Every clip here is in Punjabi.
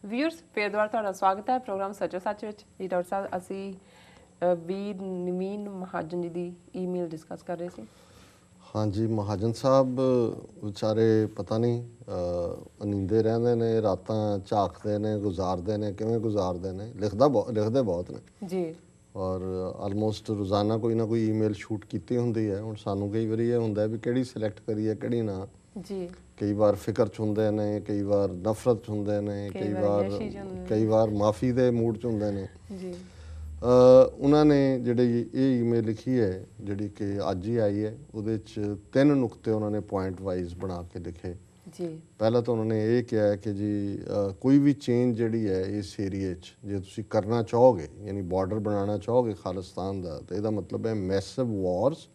व्यूअर्स फिर दोबारा ਤੁਹਾਡਾ ਸਵਾਗਤ ਹੈ ਪ੍ਰੋਗਰਾਮ ਸੱਚੋ ਸੱਚ ਵਿੱਚ ਜੀ। ਡਾਕਟਰ ਸਾਹਿਬ ਅਸੀਂ ਵੀਰ ਨਵੀਨ ਮਹਾਜਨ ਜੀ ਦੀ ਈਮੇਲ ਡਿਸਕਸ ਕਰ ਰਹੇ ਸੀ। हाँ जी, महाजन साहब ਵਿਚਾਰੇ ਪਤਾ ਨਹੀਂ ਅਨੀਂਦੇ ਰਹਿੰਦੇ ਨੇ, ਰਾਤਾਂ ਝਾਕਦੇ ਨੇ, ਗੁਜ਼ਾਰਦੇ ਨੇ, ਕਿਵੇਂ ਗੁਜ਼ਾਰਦੇ ਨੇ। ਲਿਖਦੇ ਬਹੁਤ ਨੇ ਜੀ ਔਰ ਆਲਮੋਸਟ ਰੋਜ਼ਾਨਾ ਕੋਈ ਨਾ ਕੋਈ ਈਮੇਲ ਸ਼ੂਟ ਕੀਤੀ ਹੁੰਦੀ ਹੈ। ਹੁਣ ਸਾਨੂੰ ਕਈ ਵਾਰੀ ਇਹ ਹੁੰਦਾ ਵੀ ਕਿਹੜੀ ਸਿਲੈਕਟ ਕਰੀਏ ਕਿਹੜੀ ਨਾ। ਜੀ ਕਈ ਵਾਰ ਫਿਕਰ 'ਚ ਹੁੰਦੇ ਨੇ, ਕਈ ਵਾਰ ਨਫ਼ਰਤ 'ਚ ਹੁੰਦੇ ਨੇ, ਕਈ ਵਾਰ ਮਾਫੀ ਦੇ ਮੂਡ 'ਚ ਹੁੰਦੇ ਨੇ ਜੀ। ਉਹਨਾਂ ਨੇ ਜਿਹੜੀ ਇਹ ਈਮੇਲ ਲਿਖੀ ਹੈ ਜਿਹੜੀ ਕਿ ਅੱਜ ਹੀ ਆਈ ਹੈ, ਉਹਦੇ 'ਚ 3 ਨੁਕਤੇ ਉਹਨਾਂ ਨੇ ਪੁਆਇੰਟ ਵਾਈਜ਼ ਬਣਾ ਕੇ ਲਿਖੇ। ਜੀ ਪਹਿਲਾਂ ਤਾਂ ਉਹਨਾਂ ਨੇ ਇਹ ਕਿਹਾ ਹੈ ਕਿ ਜੀ ਕੋਈ ਵੀ ਚੇਂਜ ਜਿਹੜੀ ਹੈ ਇਸ ਏਰੀਏ 'ਚ ਜੇ ਤੁਸੀਂ ਕਰਨਾ ਚਾਹੋਗੇ, ਯਾਨੀ ਬਾਰਡਰ ਬਣਾਉਣਾ ਚਾਹੋਗੇ ਖਾਲਿਸਤਾਨ ਦਾ, ਤਾਂ ਇਹਦਾ ਮਤਲਬ ਹੈ massive Waris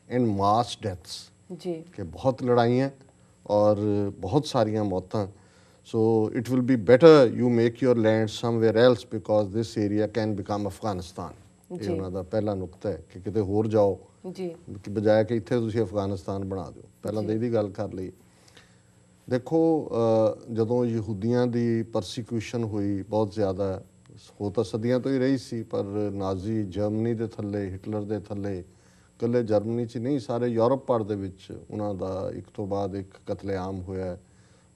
and mass deaths. ਜੀ ਕਿ ਬਹੁਤ ਲੜਾਈਆਂ ਔਰ ਬਹੁਤ ਸਾਰੀਆਂ ਮੌਤਾਂ। So it will be better you make your land somewhere else because this area can become Afghanistan। ਇਹ ਉਹਨਾਂ ਦਾ ਪਹਿਲਾ ਨੁਕਤਾ ਹੈ ਕਿ ਕਿਤੇ ਹੋਰ ਜਾਓ ਜੀ, ਕਿ ਬਜਾਏ ਕਿ ਇੱਥੇ ਤੁਸੀਂ ਅਫਗਾਨਿਸਤਾਨ ਬਣਾ ਦਿਓ। ਪਹਿਲਾਂ ਤਾਂ ਇਹਦੀ ਗੱਲ ਕਰ ਲਈ। ਦੇਖੋ ਜਦੋਂ ਯਹੂਦੀਆਂ ਦੀ ਪਰਸੀਕਿਊਸ਼ਨ ਹੋਈ ਬਹੁਤ ਜ਼ਿਆਦਾ, ਹੋ ਤਾਂ ਸਦੀਆਂ ਤੋਂ ਹੀ ਰਹੀ ਸੀ, ਪਰ ਨਾਜ਼ੀ ਜਰਮਨੀ ਦੇ ਥੱਲੇ, ਹਿਟਲਰ ਦੇ ਥੱਲੇ, ਇਕੱਲੇ ਜਰਮਨੀ 'ਚ ਨਹੀਂ ਸਾਰੇ ਯੂਰਪ ਭਰ ਦੇ ਵਿੱਚ ਉਹਨਾਂ ਦਾ ਇੱਕ ਤੋਂ ਬਾਅਦ ਇੱਕ ਕਤਲੇਆਮ ਹੋਇਆ।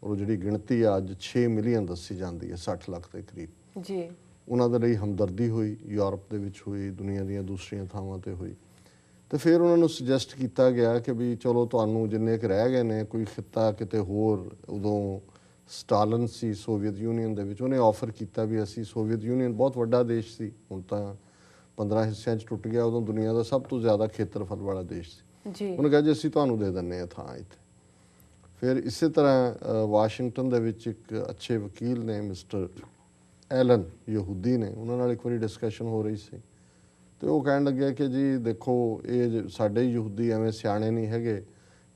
ਔਰ ਜਿਹੜੀ ਗਿਣਤੀ ਆ ਅੱਜ 6 ਮਿਲੀਅਨ ਦੱਸੀ ਜਾਂਦੀ ਹੈ, 60 ਲੱਖ ਦੇ ਕਰੀਬ। ਜੀ ਉਹਨਾਂ ਦੇ ਲਈ ਹਮਦਰਦੀ ਹੋਈ, ਯੂਰਪ ਦੇ ਵਿੱਚ ਹੋਈ, ਦੁਨੀਆ ਦੀਆਂ ਦੂਸਰੀਆਂ ਥਾਵਾਂ 'ਤੇ ਹੋਈ। ਅਤੇ ਫਿਰ ਉਹਨਾਂ ਨੂੰ ਸੁਜੈਸਟ ਕੀਤਾ ਗਿਆ ਕਿ ਵੀ ਚਲੋ ਤੁਹਾਨੂੰ ਜਿੰਨੇ ਕੁ ਰਹਿ ਗਏ ਨੇ ਕੋਈ ਖਿੱਤਾ ਕਿਤੇ ਹੋਰ। ਉਦੋਂ ਸਟਾਲਨ ਸੀ ਸੋਵੀਅਤ ਯੂਨੀਅਨ ਦੇ ਵਿੱਚ, ਉਹਨੇ ਆਫਰ ਕੀਤਾ ਵੀ ਅਸੀਂ, ਸੋਵੀਅਤ ਯੂਨੀਅਨ ਬਹੁਤ ਵੱਡਾ ਦੇਸ਼ ਸੀ, ਹੁਣ ਤਾਂ 15 ਹਿੱਸਿਆਂ 'ਚ ਟੁੱਟ ਗਿਆ, ਉਦੋਂ ਦੁਨੀਆ ਦਾ ਸਭ ਤੋਂ ਜ਼ਿਆਦਾ ਖੇਤਰਫਲ ਵਾਲਾ ਦੇਸ਼ ਸੀ। ਜੀ ਉਹਨੇ ਕਿਹਾ ਜੀ ਅਸੀਂ ਤੁਹਾਨੂੰ ਦੇ ਦਿੰਦੇ ਹਾਂ ਥਾਂ ਇੱਥੇ। ਫਿਰ ਇਸੇ ਤਰ੍ਹਾਂ ਵਾਸ਼ਿੰਗਟਨ ਦੇ ਵਿੱਚ ਇੱਕ ਅੱਛੇ ਵਕੀਲ ਨੇ ਮਿਸਟਰ ਐਲਨ, ਯਹੂਦੀ ਨੇ, ਉਹਨਾਂ ਨਾਲ ਇੱਕ ਵਾਰੀ ਡਿਸਕਸ਼ਨ ਹੋ ਰਹੀ ਸੀ ਅਤੇ ਉਹ ਕਹਿਣ ਲੱਗਿਆ ਕਿ ਜੀ ਦੇਖੋ ਇਹ ਸਾਡੇ ਯਹੂਦੀ ਐਵੇਂ ਸਿਆਣੇ ਨਹੀਂ ਹੈਗੇ।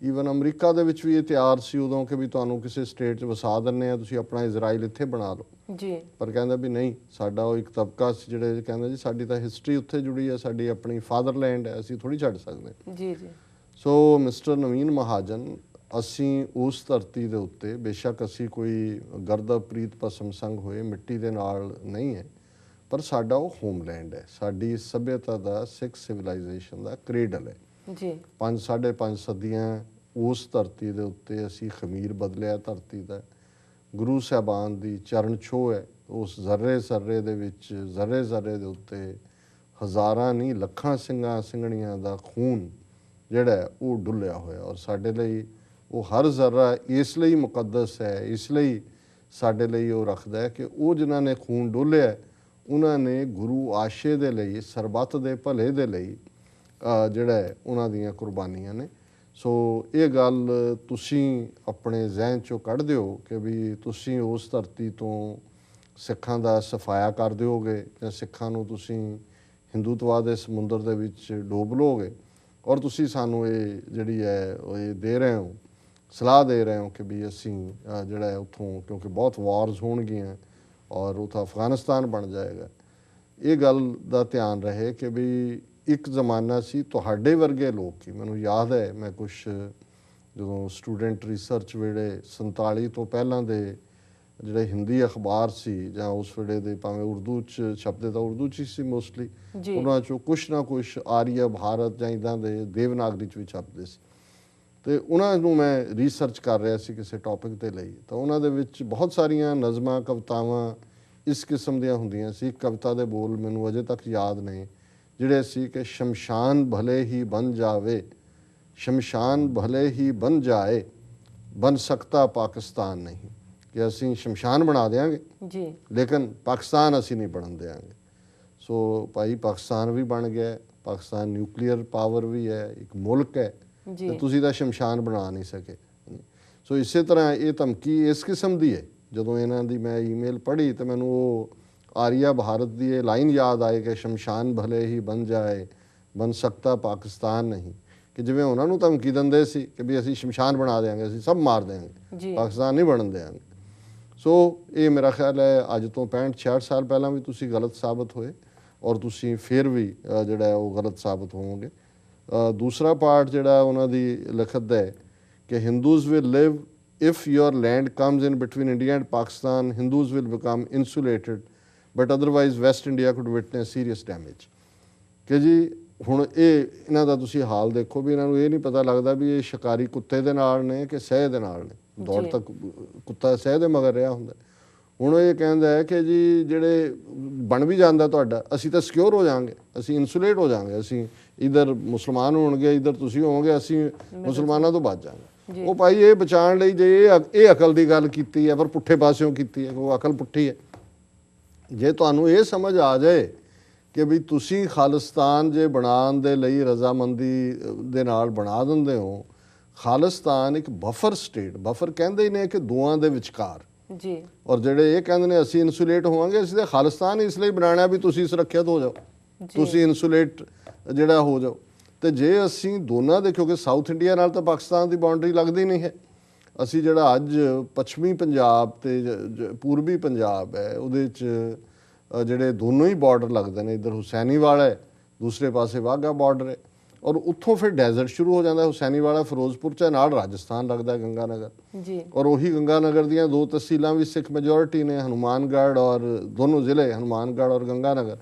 ਈਵਨ ਅਮਰੀਕਾ ਦੇ ਵਿੱਚ ਵੀ ਇਹ ਤਿਆਰ ਸੀ ਉਦੋਂ ਕਿ ਵੀ ਤੁਹਾਨੂੰ ਕਿਸੇ ਸਟੇਟ 'ਚ ਵਸਾ ਦਿੰਦੇ ਆ, ਤੁਸੀਂ ਆਪਣਾ ਇਜ਼ਰਾਈਲ ਇੱਥੇ ਬਣਾ ਲਓ। ਜੀ ਪਰ ਕਹਿੰਦਾ ਵੀ ਨਹੀਂ, ਸਾਡਾ ਉਹ ਇੱਕ ਤਬਕਾ ਸੀ ਜਿਹੜੇ ਕਹਿੰਦਾ ਜੀ ਸਾਡੀ ਤਾਂ ਹਿਸਟਰੀ ਉੱਥੇ ਜੁੜੀ ਹੈ, ਸਾਡੀ ਆਪਣੀ ਫਾਦਰਲੈਂਡ ਹੈ, ਅਸੀਂ ਥੋੜ੍ਹੀ ਛੱਡ ਸਕਦੇ। ਜੀ ਜੀ ਸੋ ਮਿਸਟਰ ਨਵੀਨ ਮਹਾਜਨ, ਅਸੀਂ ਉਸ ਧਰਤੀ ਦੇ ਉੱਤੇ ਬੇਸ਼ੱਕ ਅਸੀਂ ਕੋਈ ਗਰਦਾ ਪ੍ਰੀਤ ਪਸਮ ਸੰਗ ਹੋਏ, ਮਿੱਟੀ ਦੇ ਨਾਲ ਨਹੀਂ ਹੈ, ਪਰ ਸਾਡਾ ਉਹ ਹੋਮਲੈਂਡ ਹੈ, ਸਾਡੀ ਸੱਭਿਅਤਾ ਦਾ, ਸਿੱਖ ਸਿਵਲਾਈਜੇਸ਼ਨ ਦਾ ਕ੍ਰੇਡਲ ਹੈ। ਜੀ 5-5.5 ਸਦੀਆਂ ਉਸ ਧਰਤੀ ਦੇ ਉੱਤੇ ਅਸੀਂ ਖਮੀਰ ਬਦਲਿਆ ਧਰਤੀ ਦਾ। ਗੁਰੂ ਸਾਹਿਬਾਨ ਦੀ ਚਰਨ ਛੋਹ ਹੈ, ਉਸ ਜ਼ਰਰੇ ਜ਼ਰਰੇ ਦੇ ਵਿੱਚ, ਜ਼ਰਰੇ ਜ਼ਰਰੇ ਦੇ ਉੱਤੇ ਹਜ਼ਾਰਾਂ ਨਹੀਂ ਲੱਖਾਂ ਸਿੰਘਾਂ ਸਿੰਘਣੀਆਂ ਦਾ ਖੂਨ ਜਿਹੜਾ ਉਹ ਡੁੱਲਿਆ ਹੋਇਆ। ਔਰ ਸਾਡੇ ਲਈ ਉਹ ਹਰ ਜ਼ਰਾ ਇਸ ਲਈ ਮੁਕੱਦਸ ਹੈ, ਇਸ ਲਈ ਸਾਡੇ ਲਈ ਉਹ ਰੱਖਦਾ ਹੈ ਕਿ ਉਹ ਜਿਨ੍ਹਾਂ ਨੇ ਖੂਨ ਡੋਲਿਆ ਉਹਨਾਂ ਨੇ ਗੁਰੂ ਆਸ਼ੇ ਦੇ ਲਈ, ਸਰਬੱਤ ਦੇ ਭਲੇ ਦੇ ਲਈ ਜਿਹੜਾ ਹੈ ਉਹਨਾਂ ਦੀਆਂ ਕੁਰਬਾਨੀਆਂ ਨੇ। ਸੋ ਇਹ ਗੱਲ ਤੁਸੀਂ ਆਪਣੇ ਜ਼ਿਹਨ 'ਚੋਂ ਕੱਢ ਦਿਓ ਕਿ ਵੀ ਤੁਸੀਂ ਉਸ ਧਰਤੀ ਤੋਂ ਸਿੱਖਾਂ ਦਾ ਸਫਾਇਆ ਕਰ ਦਿਓਗੇ ਜਾਂ ਸਿੱਖਾਂ ਨੂੰ ਤੁਸੀਂ ਹਿੰਦੂਤਵਾ ਦੇ ਸਮੁੰਦਰ ਦੇ ਵਿੱਚ ਡੋਬ ਲਓਗੇ। ਔਰ ਤੁਸੀਂ ਸਾਨੂੰ ਇਹ ਜਿਹੜੀ ਹੈ ਉਹ ਇਹ ਦੇ ਰਹੇ ਹੋ, ਸਲਾਹ ਦੇ ਰਹੇ ਹੋ ਕਿ ਵੀ ਅਸੀਂ ਜਿਹੜਾ ਹੈ ਉੱਥੋਂ, ਕਿਉਂਕਿ ਬਹੁਤ ਵਾਰਸ ਹੋਣਗੀਆਂ ਔਰ ਉੱਥੋਂ ਅਫਗਾਨਿਸਤਾਨ ਬਣ ਜਾਏਗਾ। ਇਹ ਗੱਲ ਦਾ ਧਿਆਨ ਰਹੇ ਕਿ ਵੀ ਇੱਕ ਜ਼ਮਾਨਾ ਸੀ ਤੁਹਾਡੇ ਵਰਗੇ ਲੋਕ ਹੀ, ਮੈਨੂੰ ਯਾਦ ਹੈ ਮੈਂ ਕੁਛ ਜਦੋਂ ਸਟੂਡੈਂਟ ਰਿਸਰਚ ਵੇਲੇ 47 ਤੋਂ ਪਹਿਲਾਂ ਦੇ ਜਿਹੜੇ ਹਿੰਦੀ ਅਖਬਾਰ ਸੀ ਜਾਂ ਉਸ ਵੇਲੇ ਦੇ ਭਾਵੇਂ ਉਰਦੂ 'ਚ ਛਪਦੇ ਤਾਂ ਉਰਦੂ 'ਚ ਹੀ ਸੀ ਮੋਸਟਲੀ, ਉਹਨਾਂ 'ਚੋਂ ਕੁਛ ਨਾ ਕੁਛ ਆਰੀਆ ਭਾਰਤ ਜਾਂ ਇੱਦਾਂ ਦੇ ਦੇਵਨਾਗਰੀ 'ਚ ਵੀ ਛਪਦੇ ਸੀ। ਅਤੇ ਉਹਨਾਂ ਨੂੰ ਮੈਂ ਰਿਸਰਚ ਕਰ ਰਿਹਾ ਸੀ ਕਿਸੇ ਟੌਪਿਕ ਦੇ ਲਈ, ਤਾਂ ਉਹਨਾਂ ਦੇ ਵਿੱਚ ਬਹੁਤ ਸਾਰੀਆਂ ਨਜ਼ਮਾਂ, ਕਵਿਤਾਵਾਂ ਇਸ ਕਿਸਮ ਦੀਆਂ ਹੁੰਦੀਆਂ ਸੀ। ਇੱਕ ਕਵਿਤਾ ਦੇ ਬੋਲ ਮੈਨੂੰ ਅਜੇ ਤੱਕ ਯਾਦ ਨੇ ਜਿਹੜੇ ਸੀ ਕਿ ਸ਼ਮਸ਼ਾਨ ਭਲੇ ਹੀ ਬਣ ਜਾਵੇ, ਸ਼ਮਸ਼ਾਨ ਭਲੇ ਹੀ ਬਣ ਜਾਏ, ਬਣ ਸਕਤਾ ਪਾਕਿਸਤਾਨ ਨਹੀਂ। ਕਿ ਅਸੀਂ ਸ਼ਮਸ਼ਾਨ ਬਣਾ ਦਿਆਂਗੇ ਜੀ ਲੇਕਿਨ ਪਾਕਿਸਤਾਨ ਅਸੀਂ ਨਹੀਂ ਬਣਨ ਦਿਆਂਗੇ। ਸੋ ਭਾਈ ਪਾਕਿਸਤਾਨ ਵੀ ਬਣ ਗਿਆ, ਪਾਕਿਸਤਾਨ ਨਿਊਕਲੀਅਰ ਪਾਵਰ ਵੀ ਹੈ, ਇੱਕ ਮੁਲਕ ਹੈ, ਤੇ ਤੁਸੀਂ ਤਾਂ ਸ਼ਮਸ਼ਾਨ ਬਣਾ ਨਹੀਂ ਸਕੇ। ਸੋ ਇਸੇ ਤਰ੍ਹਾਂ ਇਹ ਧਮਕੀ ਇਸ ਕਿਸਮ ਦੀ ਹੈ। ਜਦੋਂ ਇਹਨਾਂ ਦੀ ਮੈਂ ਈਮੇਲ ਪੜ੍ਹੀ ਤਾਂ ਮੈਨੂੰ ਉਹ ਆਰੀਆ ਭਾਰਤ ਦੀ ਇਹ ਲਾਈਨ ਯਾਦ ਆਏ ਕਿ ਸ਼ਮਸ਼ਾਨ ਭਲੇ ਹੀ ਬਣ ਜਾਏ, ਬਣ ਸਕਤਾ ਪਾਕਿਸਤਾਨ ਨਹੀਂ। ਕਿ ਜਿਵੇਂ ਉਹਨਾਂ ਨੂੰ ਧਮਕੀ ਦਿੰਦੇ ਸੀ ਕਿ ਵੀ ਅਸੀਂ ਸ਼ਮਸ਼ਾਨ ਬਣਾ ਦਿਆਂਗੇ, ਅਸੀਂ ਸਭ ਮਾਰ ਦਿਆਂਗੇ, ਪਾਕਿਸਤਾਨ ਨਹੀਂ ਬਣਨ ਦਿਆਂਗੇ। ਸੋ ਇਹ ਮੇਰਾ ਖਿਆਲ ਹੈ ਅੱਜ ਤੋਂ 65-66 ਸਾਲ ਪਹਿਲਾਂ ਵੀ ਤੁਸੀਂ ਗਲਤ ਸਾਬਤ ਹੋਏ ਔਰ ਤੁਸੀਂ ਫਿਰ ਵੀ ਜਿਹੜਾ ਉਹ ਗਲਤ ਸਾਬਤ ਹੋਵੋਗੇ। ਦੂਸਰਾ ਪਾਰਟ ਜਿਹੜਾ ਉਹਨਾਂ ਦੀ ਲਿਖਤ ਦਾ ਹੈ ਕਿ Hindus will live if your land comes in between India and Pakistan, Hindus will become insulated, but otherwise West India could witness serious damage. ਕਿ ਜੀ ਹੁਣ ਇਹਨਾਂ ਦਾ ਤੁਸੀਂ ਹਾਲ ਦੇਖੋ ਵੀ ਇਹਨਾਂ ਨੂੰ ਇਹ ਨਹੀਂ ਪਤਾ ਲੱਗਦਾ ਵੀ ਇਹ ਸ਼ਿਕਾਰੀ ਕੁੱਤੇ ਦੇ ਨਾਲ ਨੇ ਕਿ ਸਹਿ ਦੇ ਨਾਲ ਨੇ। ਦੌੜ ਤੱਕ ਕੁੱਤਾ ਸਹਿ ਦੇ ਮਗਰ ਰਿਹਾ ਹੁੰਦਾ। ਹੁਣ ਇਹ ਕਹਿੰਦਾ ਹੈ ਕਿ ਜੀ ਜਿਹੜੇ ਬਣ ਵੀ ਜਾਂਦਾ ਤੁਹਾਡਾ, ਅਸੀਂ ਤਾਂ ਸਿਕਿਉਰ ਹੋ ਜਾਵਾਂਗੇ, ਅਸੀਂ ਇਨਸੂਲੇਟ ਹੋ ਜਾਵਾਂਗੇ, ਅਸੀਂ ਇੱਧਰ ਮੁਸਲਮਾਨ ਹੋਣਗੇ, ਇੱਧਰ ਤੁਸੀਂ ਹੋਵੋਗੇ, ਅਸੀਂ ਮੁਸਲਮਾਨਾਂ ਤੋਂ ਬਚ ਜਾਵਾਂਗੇ। ਉਹ ਭਾਈ ਇਹ ਬਚਾਉਣ ਲਈ ਜੇ ਇਹ ਅਕਲ ਦੀ ਗੱਲ ਕੀਤੀ ਹੈ ਪਰ ਪੁੱਠੇ ਪਾਸਿਓਂ ਕੀਤੀ ਹੈ, ਉਹ ਅਕਲ ਪੁੱਠੀ ਹੈ। ਜੇ ਤੁਹਾਨੂੰ ਇਹ ਸਮਝ ਆ ਜਾਏ ਕਿ ਵੀ ਤੁਸੀਂ ਖਾਲਿਸਤਾਨ ਜੇ ਬਣਾਉਣ ਦੇ ਲਈ ਰਜ਼ਾਮੰਦੀ ਦੇ ਨਾਲ ਬਣਾ ਦਿੰਦੇ ਹੋ, ਖਾਲਿਸਤਾਨ ਇੱਕ ਬਫਰ ਸਟੇਟ, ਬਫਰ ਕਹਿੰਦੇ ਹੀ ਨੇ ਕਿ ਦੋਵਾਂ ਦੇ ਵਿਚਕਾਰ ਜੀ, ਔਰ ਜਿਹੜੇ ਇਹ ਕਹਿੰਦੇ ਨੇ ਅਸੀਂ ਇਨਸੂਲੇਟ ਹੋਵਾਂਗੇ, ਅਸੀਂ ਤਾਂ ਖਾਲਿਸਤਾਨ ਇਸ ਲਈ ਬਣਾਉਣਾ ਵੀ ਤੁਸੀਂ ਸੁਰੱਖਿਅਤ ਹੋ ਜਾਓ, ਤੁਸੀਂ ਇਨਸੂਲੇਟ ਜਿਹੜਾ ਹੋ ਜਾਓ। ਤੇ ਜੇ ਅਸੀਂ ਦੋਨਾਂ ਦੇ, ਕਿਉਂਕਿ ਸਾਊਥ ਇੰਡੀਆ ਨਾਲ ਤਾਂ ਪਾਕਿਸਤਾਨ ਦੀ ਬਾਉਂਡਰੀ ਲੱਗਦੀ ਨਹੀਂ ਹੈ, ਅਸੀਂ ਜਿਹੜਾ ਅੱਜ ਪੱਛਮੀ ਪੰਜਾਬ ਤੇ ਪੂਰਬੀ ਪੰਜਾਬ ਹੈ ਉਹਦੇ 'ਚ ਜਿਹੜੇ ਦੋਨੋਂ ਹੀ ਬਾਰਡਰ ਲੱਗਦੇ ਨੇ, ਇੱਧਰ ਹੁਸੈਨੀਵਾਲਾ ਹੈ, ਦੂਸਰੇ ਪਾਸੇ ਵਾਹਗਾ ਬਾਰਡਰ ਹੈ, ਔਰ ਉੱਥੋਂ ਫਿਰ ਡੈਜ਼ਰਟ ਸ਼ੁਰੂ ਹੋ ਜਾਂਦਾ। ਹੁਸੈਨੀਵਾਲਾ ਫਿਰੋਜ਼ਪੁਰ 'ਚ ਨਾਲ ਰਾਜਸਥਾਨ ਲੱਗਦਾ, ਗੰਗਾਨਗਰ ਜੀ, ਔਰ ਉਹੀ ਗੰਗਾਨਗਰ ਦੀਆਂ 2 ਤਹਿਸੀਲਾਂ ਵੀ ਸਿੱਖ ਮੈਜੋਰਿਟੀ ਨੇ, ਹਨੂਮਾਨਗੜ੍ਹ ਔਰ ਦੋਨੋਂ ਜ਼ਿਲ੍ਹੇ ਹਨੂਮਾਨਗੜ੍ਹ ਔਰ ਗੰਗਾਨਗਰ,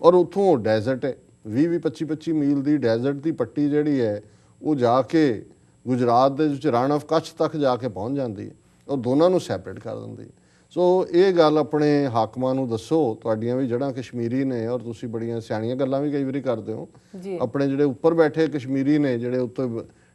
ਔਰ ਉੱਥੋਂ ਡੈਜ਼ਰਟ ਹੈ 20-25 ਮੀਲ ਦੀ ਡੈਜ਼ਰਟ ਦੀ ਪੱਟੀ ਜਿਹੜੀ ਹੈ ਉਹ ਜਾ ਕੇ ਗੁਜਰਾਤ ਦੇ ਵਿੱਚ ਰਨ ਆਫ ਕੱਛ ਤੱਕ ਜਾ ਕੇ ਪਹੁੰਚ ਜਾਂਦੀ ਹੈ, ਔਰ ਦੋਨਾਂ ਨੂੰ ਸੈਪਰੇਟ ਕਰ ਦਿੰਦੀ ਹੈ। ਸੋ ਇਹ ਗੱਲ ਆਪਣੇ ਹਾਕਮਾਂ ਨੂੰ ਦੱਸੋ, ਤੁਹਾਡੀਆਂ ਵੀ ਜੜ੍ਹਾਂ ਕਸ਼ਮੀਰੀ ਨੇ, ਔਰ ਤੁਸੀਂ ਬੜੀਆਂ ਸਿਆਣੀਆਂ ਗੱਲਾਂ ਵੀ ਕਈ ਵਾਰੀ ਕਰਦੇ ਹੋ। ਆਪਣੇ ਜਿਹੜੇ ਉੱਪਰ ਬੈਠੇ ਕਸ਼ਮੀਰੀ ਨੇ, ਜਿਹੜੇ ਉੱਤੇ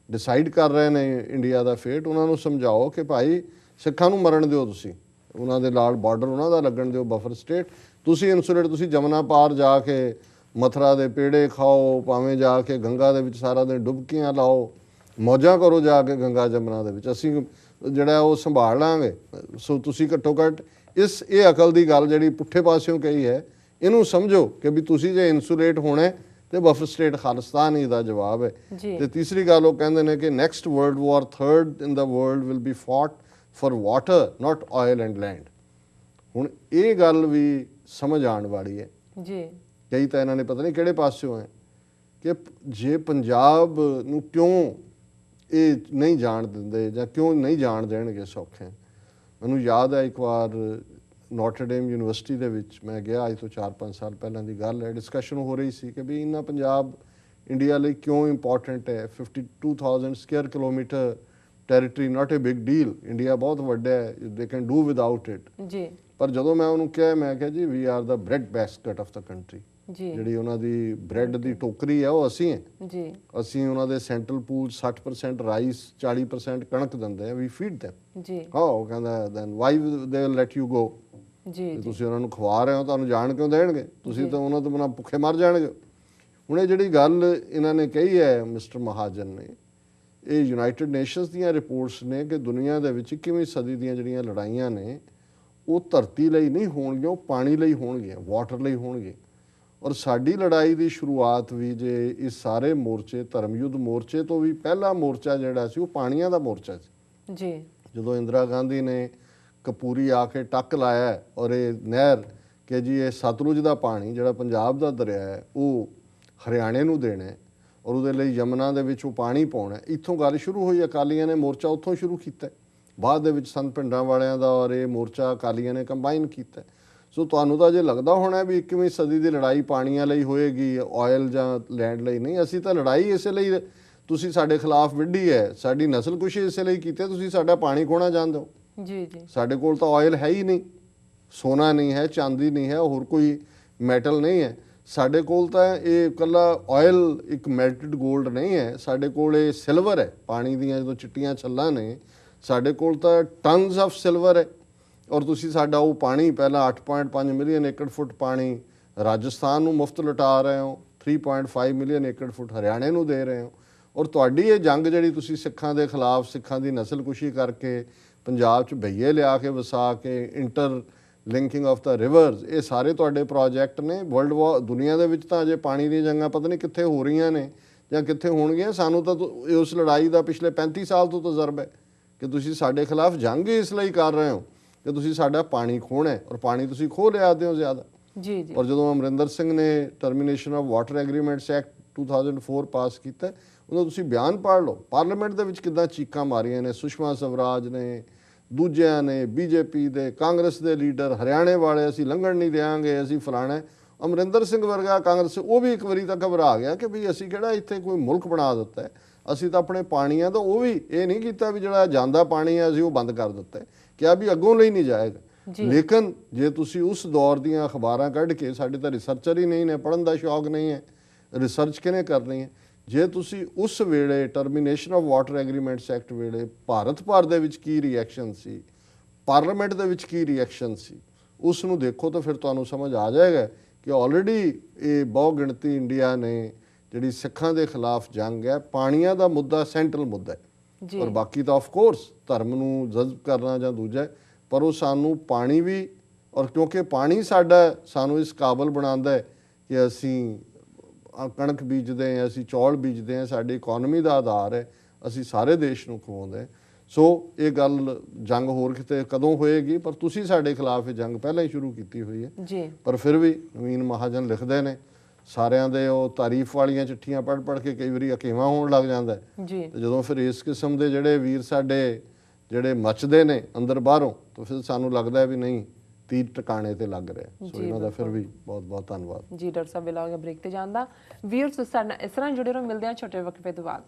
ਡਿਸਾਈਡ ਕਰ ਰਹੇ ਨੇ ਇੰਡੀਆ ਦਾ ਫੇਟ, ਉਹਨਾਂ ਨੂੰ ਸਮਝਾਓ ਕਿ ਭਾਈ ਸਿੱਖਾਂ ਨੂੰ ਮਰਨ ਦਿਓ, ਤੁਸੀਂ ਉਹਨਾਂ ਦੇ ਨਾਲ ਬਾਰਡਰ ਉਹਨਾਂ ਦਾ ਲੱਗਣ ਦਿਓ, ਬਫਰ ਸਟੇਟ। ਤੁਸੀਂ ਇਨਸੂਲੇਟ, ਤੁਸੀਂ ਜਮਨਾ ਪਾਰ ਜਾ ਕੇ ਮਥੁਰਾ ਦੇ ਪੇੜੇ ਖਾਓ, ਭਾਵੇਂ ਜਾ ਕੇ ਗੰਗਾ ਦੇ ਵਿੱਚ ਸਾਰਾ ਦਿਨ ਡੁਬਕੀਆਂ ਲਾਓ, ਮੌਜਾਂ ਕਰੋ ਜਾ ਕੇ ਗੰਗਾ ਜਮਨਾ ਦੇ ਵਿੱਚ, ਅਸੀਂ ਜਿਹੜਾ ਉਹ ਸੰਭਾਲ ਲਾਂਗੇ। ਸੋ ਤੁਸੀਂ ਘੱਟੋ ਘੱਟ ਇਹ ਅਕਲ ਦੀ ਗੱਲ ਜਿਹੜੀ ਪੁੱਠੇ ਪਾਸਿਓਂ ਕਹੀ ਹੈ, ਇਹਨੂੰ ਸਮਝੋ ਕਿ ਵੀ ਤੁਸੀਂ ਜੇ ਇਨਸੂਲੇਟ ਹੋਣਾ ਤੇ ਬਫਰ ਸਟੇਟ ਖਾਲਿਸਤਾਨ ਹੀ ਦਾ ਜਵਾਬ ਹੈ। ਤੇ ਤੀਸਰੀ ਗੱਲ ਉਹ ਕਹਿੰਦੇ ਨੇ ਕਿ next world war, third in the world, will be fought for water not oil and land. ਹੁਣ ਇਹ ਗੱਲ ਵੀ ਸਮਝ ਆਉਣ ਵਾਲੀ ਹੈ ਜੀ। ਕਈ ਤਾਂ ਇਹਨਾਂ ਨੇ ਪਤਾ ਨਹੀਂ ਕਿਹੜੇ ਪਾਸਿਓਂ ਹੈ ਕਿ ਜੇ ਪੰਜਾਬ ਨੂੰ ਕਿਉਂ ਇਹ ਨਹੀਂ ਜਾਣ ਦਿੰਦੇ ਜਾਂ ਕਿਉਂ ਨਹੀਂ ਜਾਣ ਦੇਣਗੇ ਸੌਖੇ। ਮੈਨੂੰ ਯਾਦ ਹੈ ਇੱਕ ਵਾਰ ਨੋਟਰਡੇਮ ਯੂਨੀਵਰਸਿਟੀ ਦੇ ਵਿੱਚ ਮੈਂ ਗਿਆ, ਅੱਜ ਤੋਂ 4-5 ਸਾਲ ਪਹਿਲਾਂ ਦੀ ਗੱਲ ਹੈ, ਡਿਸਕਸ਼ਨ ਹੋ ਰਹੀ ਸੀ ਕਿ ਵੀ ਇੰਨਾ ਪੰਜਾਬ ਇੰਡੀਆ ਲਈ ਕਿਉਂ ਇੰਪੋਰਟੈਂਟ ਹੈ। 52,000 square kilometre territory, not a big deal, India ਬਹੁਤ ਵੱਡਾ ਹੈ, they can do without it ਜੀ। ਪਰ ਜਦੋਂ ਮੈਂ ਉਹਨੂੰ ਕਿਹਾ, ਮੈਂ ਕਿਹਾ ਜੀ we are the bread basket of the country, ਜਿਹੜੀ ਉਹਨਾਂ ਦੀ ਬ੍ਰੈਡ ਦੀ ਟੋਕਰੀ ਹੈ ਉਹ ਅਸੀਂ ਹੈ ਜੀ। ਅਸੀਂ ਉਹਨਾਂ ਦੇ ਸੈਂਟਰਲ ਪੂਲ 60% ਰਾਈਸ, 40% ਕਣਕ ਦਿੰਦੇ ਆ, ਵੀ ਫੀਡ them ਜੀ। ਹਾਂ, ਉਹ ਕਹਿੰਦਾ then why they will let you go ਜੀ, ਤੁਸੀਂ ਉਹਨਾਂ ਨੂੰ ਖਵਾ ਰਹੇ ਹੋ, ਤੁਹਾਨੂੰ ਜਾਣ ਕਿਉਂ ਦੇਣਗੇ, ਤੁਸੀਂ ਤਾਂ ਉਹਨਾਂ ਤੋਂ ਬਿਨਾਂ ਭੁੱਖੇ ਮਰ ਜਾਣਗੇ। ਹੁਣ ਇਹ ਜਿਹੜੀ ਗੱਲ ਇਹਨਾਂ ਨੇ ਕਹੀ ਹੈ ਮਿਸਟਰ ਮਹਾਜਨ ਨੇ, ਇਹ ਯੂਨਾਈਟਿਡ ਨੇਸ਼ਨਸ ਦੀਆਂ ਰਿਪੋਰਟਸ ਨੇ ਕਿ ਦੁਨੀਆ ਦੇ ਵਿੱਚ 21ਵੀਂ ਸਦੀ ਦੀਆਂ ਜਿਹੜੀਆਂ ਲੜਾਈਆਂ ਨੇ ਉਹ ਧਰਤੀ ਲਈ ਨਹੀਂ ਹੋਣਗੀਆਂ, ਉਹ ਪਾਣੀ ਲਈ ਹੋਣਗੀਆਂ, ਵਾਟਰ ਲਈ ਹੋਣਗੀਆਂ। ਔਰ ਸਾਡੀ ਲੜਾਈ ਦੀ ਸ਼ੁਰੂਆਤ ਵੀ ਜੇ ਇਸ ਸਾਰੇ ਮੋਰਚੇ, ਧਰਮ ਯੁੱਧ ਮੋਰਚੇ ਤੋਂ ਵੀ ਪਹਿਲਾ ਮੋਰਚਾ ਜਿਹੜਾ ਸੀ ਉਹ ਪਾਣੀਆਂ ਦਾ ਮੋਰਚਾ ਸੀ ਜੀ। ਜਦੋਂ ਇੰਦਰਾ ਗਾਂਧੀ ਨੇ ਕਪੂਰੀ ਆ ਕੇ ਟੱਕ ਲਾਇਆ ਔਰ ਇਹ ਨਹਿਰ ਕਿ ਜੀ ਇਹ ਸਤਲੁਜ ਦਾ ਪਾਣੀ ਜਿਹੜਾ ਪੰਜਾਬ ਦਾ ਦਰਿਆ ਹੈ ਉਹ ਹਰਿਆਣੇ ਨੂੰ ਦੇਣਾ ਔਰ ਉਹਦੇ ਲਈ ਯਮਨਾ ਦੇ ਵਿੱਚ ਉਹ ਪਾਣੀ ਪਾਉਣਾ, ਇੱਥੋਂ ਗੱਲ ਸ਼ੁਰੂ ਹੋਈ। ਅਕਾਲੀਆਂ ਨੇ ਮੋਰਚਾ ਉੱਥੋਂ ਸ਼ੁਰੂ ਕੀਤਾ, ਬਾਅਦ ਦੇ ਵਿੱਚ ਸੰਤ ਪਿੰਡਾਂ ਵਾਲਿਆਂ ਦਾ ਔਰ ਇਹ ਮੋਰਚਾ ਅਕਾਲੀਆਂ ਨੇ ਕੰਬਾਈਨ ਕੀਤਾ। ਸੋ ਤੁਹਾਨੂੰ ਤਾਂ ਜੇ ਲੱਗਦਾ ਹੋਣਾ ਵੀ 21ਵੀਂ ਸਦੀ ਦੀ ਲੜਾਈ ਪਾਣੀਆਂ ਲਈ ਹੋਏਗੀ, ਆਇਲ ਜਾਂ ਲੈਂਡ ਲਈ ਨਹੀਂ। ਅਸੀਂ ਤਾਂ ਲੜਾਈ ਇਸੇ ਲਈ, ਤੁਸੀਂ ਸਾਡੇ ਖਿਲਾਫ ਵਿੱਢੀ ਹੈ, ਸਾਡੀ ਨਸਲਕੁਸ਼ੀ ਇਸੇ ਲਈ ਕੀਤੀ, ਤੁਸੀਂ ਸਾਡਾ ਪਾਣੀ ਖੋਣਾ ਚਾਹੁੰਦੇ ਹੋ ਜੀ ਜੀ। ਸਾਡੇ ਕੋਲ ਤਾਂ ਆਇਲ ਹੈ ਹੀ ਨਹੀਂ, ਸੋਨਾ ਨਹੀਂ ਹੈ, ਚਾਂਦੀ ਨਹੀਂ ਹੈ, ਹੋਰ ਕੋਈ ਮੈਟਲ ਨਹੀਂ ਹੈ। ਸਾਡੇ ਕੋਲ ਤਾਂ ਇਹ ਇਕੱਲਾ ਆਇਲ, ਇੱਕ ਮੈਲਟਡ ਗੋਲਡ ਨਹੀਂ ਹੈ, ਸਾਡੇ ਕੋਲ ਇਹ ਸਿਲਵਰ ਹੈ। ਪਾਣੀ ਦੀਆਂ ਜਦੋਂ ਚਿੱਟੀਆਂ ਛੱਲਾਂ ਨੇ, ਸਾਡੇ ਕੋਲ ਤਾਂ ਟਨਸ ਆਫ ਸਿਲਵਰ ਹੈ। ਔਰ ਤੁਸੀਂ ਸਾਡਾ ਉਹ ਪਾਣੀ ਪਹਿਲਾਂ 8.5 ਮਿਲੀਅਨ ਏਕੜ ਫੁੱਟ ਪਾਣੀ ਰਾਜਸਥਾਨ ਨੂੰ ਮੁਫਤ ਲੁਟਾ ਰਹੇ ਹੋ, 3.5 ਮਿਲੀਅਨ ਏਕੜ ਫੁੱਟ ਹਰਿਆਣੇ ਨੂੰ ਦੇ ਰਹੇ ਹੋ। ਔਰ ਤੁਹਾਡੀ ਇਹ ਜੰਗ ਜਿਹੜੀ ਤੁਸੀਂ ਸਿੱਖਾਂ ਦੇ ਖਿਲਾਫ, ਸਿੱਖਾਂ ਦੀ ਨਸਲਕੁਸ਼ੀ ਕਰਕੇ ਪੰਜਾਬ 'ਚ ਬਈਏ ਲਿਆ ਕੇ ਵਸਾ ਕੇ, interlinking of the rivers, ਇਹ ਸਾਰੇ ਤੁਹਾਡੇ ਪ੍ਰੋਜੈਕਟ ਨੇ। ਵਰਲਡ ਵਾਰ ਦੁਨੀਆ ਦੇ ਵਿੱਚ ਤਾਂ ਅਜੇ ਪਾਣੀ ਦੀਆਂ ਜੰਗਾਂ ਪਤਾ ਨਹੀਂ ਕਿੱਥੇ ਹੋ ਰਹੀਆਂ ਨੇ ਜਾਂ ਕਿੱਥੇ ਹੋਣਗੀਆਂ। ਸਾਨੂੰ ਤਾਂ ਉਸ ਲੜਾਈ ਦਾ ਪਿਛਲੇ 35 ਸਾਲ ਤੋਂ ਤਜਰਬਾ ਹੈ ਕਿ ਤੁਸੀਂ ਸਾਡੇ ਖਿਲਾਫ ਜੰਗ ਇਸ ਲਈ ਕਰ ਰਹੇ ਹੋ ਕਿ ਤੁਸੀਂ ਸਾਡਾ ਪਾਣੀ ਖੋਹਣਾ ਔਰ ਪਾਣੀ ਤੁਸੀਂ ਖੋਹ ਲਿਆਦੇ ਹੋ ਜ਼ਿਆਦਾ ਜੀ ਜੀ। ਔਰ ਜਦੋਂ ਅਮਰਿੰਦਰ ਸਿੰਘ ਨੇ termination of water agreements act 2004 ਪਾਸ ਕੀਤਾ, ਉਹਦਾ ਤੁਸੀਂ ਬਿਆਨ ਪੜ੍ਹ ਲਓ। ਪਾਰਲੀਮੈਂਟ ਦੇ ਵਿੱਚ ਕਿੱਦਾਂ ਚੀਕਾਂ ਮਾਰੀਆਂ ਨੇ ਸੁਸ਼ਮਾ ਸਵਰਾਜ ਨੇ, ਦੂਜਿਆਂ ਨੇ, ਬੀਜੇਪੀ ਦੇ, ਕਾਂਗਰਸ ਦੇ ਲੀਡਰ, ਹਰਿਆਣੇ ਵਾਲੇ, ਅਸੀਂ ਲੰਘਣ ਨਹੀਂ ਦਿਆਂਗੇ, ਅਸੀਂ ਫਲਾਣਾ। ਅਮਰਿੰਦਰ ਸਿੰਘ ਵਰਗਾ ਕਾਂਗਰਸ ਉਹ ਵੀ ਇੱਕ ਵਾਰੀ ਤਾਂ ਘਬਰਾ ਗਿਆ ਕਿ ਵੀ ਅਸੀਂ ਕਿਹੜਾ ਇੱਥੇ ਕੋਈ ਮੁਲਕ ਬਣਾ ਦਿੱਤਾ ਹੈ, ਅਸੀਂ ਤਾਂ ਆਪਣੇ ਪਾਣੀਆਂ ਦਾ ਉਹ ਵੀ ਇਹ ਨਹੀਂ ਕੀਤਾ ਵੀ ਜਿਹੜਾ ਜਾਂਦਾ ਪਾਣੀ ਹੈ ਅਸੀਂ ਉਹ ਬੰਦ ਕਰ ਦਿੱਤਾ ਹੈ, ਕਿਹਾ ਵੀ ਅੱਗੋਂ ਲਈ ਨਹੀਂ ਜਾਏਗਾ। ਲੇਕਿਨ ਜੇ ਤੁਸੀਂ ਉਸ ਦੌਰ ਦੀਆਂ ਅਖਬਾਰਾਂ ਕੱਢ ਕੇ, ਸਾਡੇ ਤਾਂ ਰਿਸਰਚਰ ਹੀ ਨਹੀਂ ਨੇ, ਪੜ੍ਹਨ ਦਾ ਸ਼ੌਕ ਨਹੀਂ ਹੈ, ਰਿਸਰਚ ਕਿਹਨੇ ਕਰਨੀ ਹੈ। ਜੇ ਤੁਸੀਂ ਉਸ ਵੇਲੇ termination of water agreements act ਵੇਲੇ ਭਾਰਤ ਭਰ ਦੇ ਵਿੱਚ ਕੀ ਰਿਐਕਸ਼ਨ ਸੀ, ਪਾਰਲੀਮੈਂਟ ਦੇ ਵਿੱਚ ਕੀ ਰਿਐਕਸ਼ਨ ਸੀ, ਉਸ ਨੂੰ ਦੇਖੋ ਤਾਂ ਫਿਰ ਤੁਹਾਨੂੰ ਸਮਝ ਆ ਜਾਏਗਾ ਕਿ ਆਲਰੇਡੀ ਇਹ ਬਹੁ ਗਿਣਤੀ ਇੰਡੀਆ ਨੇ ਜਿਹੜੀ ਸਿੱਖਾਂ ਦੇ ਖਿਲਾਫ ਜੰਗ ਹੈ, ਪਾਣੀਆਂ ਦਾ ਮੁੱਦਾ ਸੈਂਟਰਲ ਮੁੱਦਾ ਹੈ। ਔਰ ਬਾਕੀ ਤਾਂ ਆਫ ਕੋਰਸ ਧਰਮ ਨੂੰ ਜਜ਼ਬ ਕਰਨਾ ਜਾਂ ਦੂਜਾ, ਪਰ ਉਹ ਸਾਨੂੰ ਪਾਣੀ ਵੀ, ਔਰ ਕਿਉਂਕਿ ਪਾਣੀ ਸਾਡਾ ਸਾਨੂੰ ਇਸ ਕਾਬਲ ਬਣਾਉਂਦਾ ਹੈ ਕਿ ਅਸੀਂ ਕਣਕ ਬੀਜਦੇ ਹਾਂ, ਅਸੀਂ ਚੌਲ ਬੀਜਦੇ ਹਾਂ, ਸਾਡੀ ਇਕਨੋਮੀ ਦਾ ਆਧਾਰ ਹੈ, ਅਸੀਂ ਸਾਰੇ ਦੇਸ਼ ਨੂੰ ਖਵਾਉਂਦੇ। ਸੋ ਇਹ ਗੱਲ ਜੰਗ ਹੋਰ ਕਿਤੇ ਕਦੋਂ ਹੋਏਗੀ, ਪਰ ਤੁਸੀਂ ਸਾਡੇ ਖਿਲਾਫ ਇਹ ਜੰਗ ਪਹਿਲਾਂ ਹੀ ਸ਼ੁਰੂ ਕੀਤੀ ਹੋਈ ਹੈ ਜੀ। ਪਰ ਫਿਰ ਵੀ ਨਵੀਨ ਮਹਾਜਨ ਲਿਖਦੇ ਨੇ, ਸਾਰਿਆਂ ਦੇ ਉਹ ਤਾਰੀਫ ਵਾਲੀਆਂ ਚਿੱਠੀਆਂ ਪੜ੍ਹ ਪੜ੍ਹ ਕੇ ਕਈ ਵਾਰੀ ਅਕੇਵਾਂ ਹੋਣ ਲੱਗ ਜਾਂਦਾ ਜੀ। ਤੇ ਜਦੋਂ ਫਿਰ ਇਸ ਕਿਸਮ ਦੇ ਜਿਹੜੇ ਵੀਰ ਸਾਡੇ ਜਿਹੜੇ ਮੱਚਦੇ ਨੇ ਅੰਦਰ ਬਾਹਰੋਂ, ਤਾਂ ਫਿਰ ਸਾਨੂੰ ਲੱਗਦਾ ਵੀ ਨਹੀਂ ਤੀਰ ਟਿਕਾਣੇ ਤੇ ਲੱਗ ਰਿਹਾ। ਸੋ ਇਹਨਾਂ ਦਾ ਫਿਰ ਵੀ ਬਹੁਤ ਬਹੁਤ ਧੰਨਵਾਦ ਜੀ। ਡਾਕਟਰ ਸਾਹਿਬ ਵੇਲਾ ਹੋ ਗਿਆ ਬ੍ਰੇਕ ਤੇ ਜਾਣ ਦਾ। ਵੀਰਸ ਸਾਡੇ ਨਾਲ ਇਸ ਤਰ੍ਹਾਂ ਜੁੜੇ ਰਹੋ, ਮਿਲਦੇ ਹਾਂ ਛੋਟੇ ਵਕਫੇ ਤੋਂ ਬਾਅਦ।